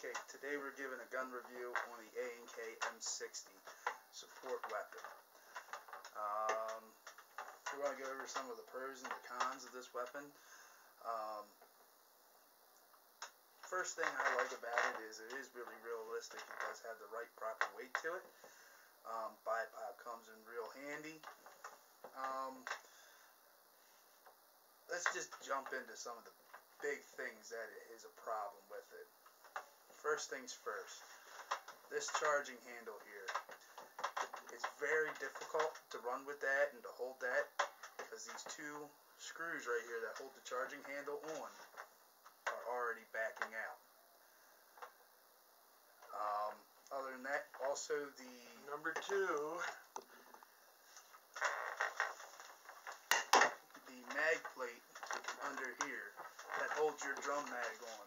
Okay, today we're giving a gun review on the A&K M60 support weapon. We're going to go over some of the pros and the cons of this weapon. First thing I like about it is really realistic. It does have the right proper weight to it. Bipod comes in real handy. Let's just jump into some of the big things that is a problem with it. First things first, this charging handle here. It's very difficult to run with that and to hold that because these two screws right here that hold the charging handle on are already backing out. Other than that, also the number 2, the mag plate under here that holds your drum mag on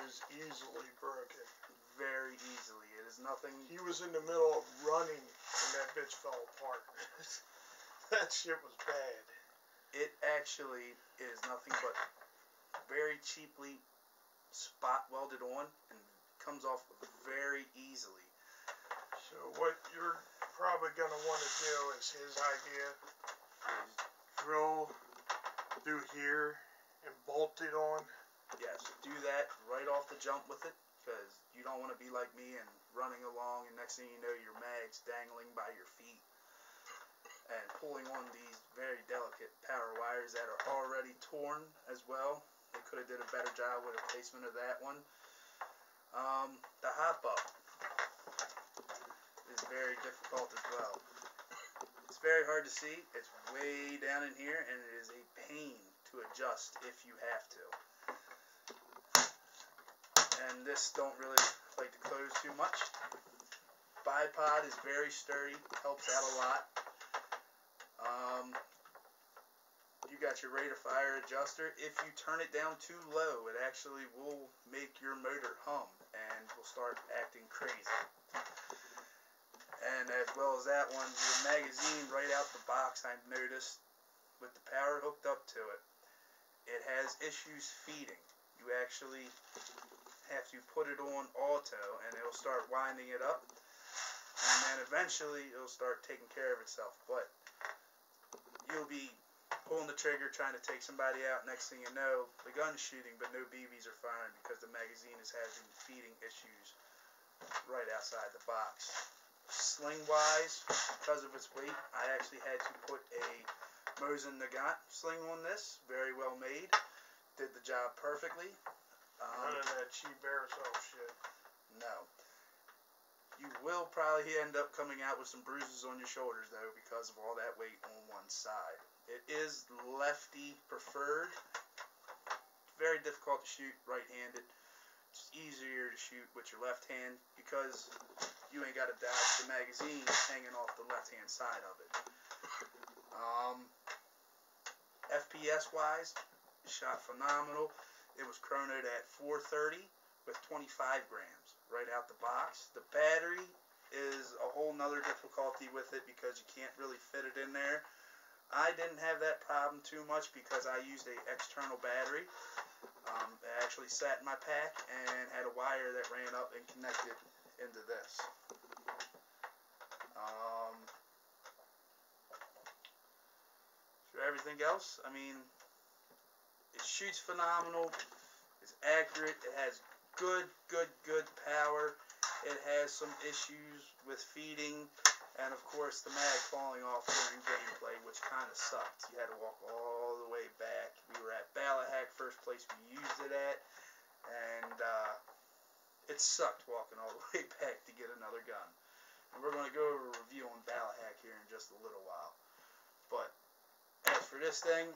is easily broken. Very easily. It is nothing. He was in the middle of running and that bitch fell apart. That shit was bad. It actually is nothing but very cheaply spot welded on and comes off very easily. So what you're probably going to want to do is his idea is drill through here and bolt it on. Yes, do that right off the jump with it, because you don't want to be like me and running along and next thing you know your mag's dangling by your feet and pulling on these very delicate power wires that are already torn as well. They could have did a better job with the placement of that one. The hop up is very difficult as well. It's very hard to see. It's way down in here and it is a pain to adjust if you have to. And this don't really like to close too much. Bipod is very sturdy, helps out a lot. You got your rate of fire adjuster. If you turn it down too low, it actually will make your motor hum and will start acting crazy. And as well as that one, your magazine right out the box, I've noticed, with the power hooked up to it, it has issues feeding. You actually have to put it on auto and it'll start winding it up, and then eventually it'll start taking care of itself. But you'll be pulling the trigger trying to take somebody out, next thing you know the gun's shooting but no BBs are firing because the magazine is having feeding issues right outside the box. Sling wise, because of its weight, I actually had to put a Mosin Nagant sling on this. Very well made, did the job perfectly. None of that cheap Airsoft shit. No. You will probably end up coming out with some bruises on your shoulders though because of all that weight on one side. It is lefty preferred. Very difficult to shoot right-handed. It's easier to shoot with your left hand because you ain't got to dodge the magazine hanging off the left-hand side of it. FPS wise, shot phenomenal. It was chronoed at 430 with 25 grams right out the box. The battery is a whole nother difficulty with it because you can't really fit it in there. I didn't have that problem too much because I used an external battery. It actually sat in my pack and had a wire that ran up and connected into this. For everything else, I mean, it shoots phenomenal. It's accurate. It has good power. It has some issues with feeding. And of course the mag falling off during gameplay, which kind of sucked. You had to walk all the way back. We were at Balahack, first place we used it at, and it sucked walking all the way back to get another gun. And we're going to go over a review on Balahack here in just a little while. But as for this thing,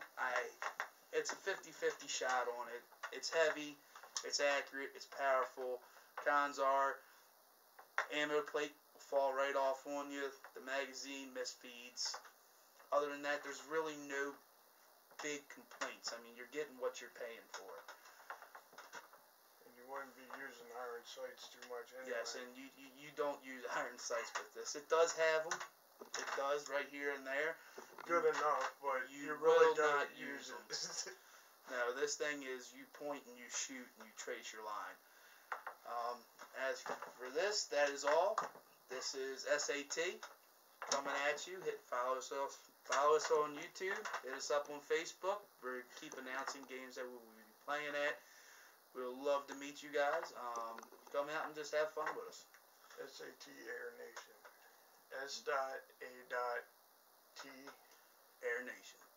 it's a 50-50 shot on it. It's heavy, it's accurate, it's powerful. Cons are ammo plate fall right off on you, the magazine misfeeds. Other than that, there's really no big complaints. I mean, you're getting what you're paying for. And you wouldn't be using iron sights too much anyway. Yes, and you don't use iron sights with this. It does have them. It does right here and there. Good enough, but you really will not don't use them. it. No, this thing is you point and you shoot and you trace your line. As for this, that is all. This is S.A.T. coming at you. Follow us on YouTube. Hit us up on Facebook. We keep announcing games that we will be playing at. We'll love to meet you guys. Come out and just have fun with us. S.A.T. Air Nation. S.A.T. Air Nation.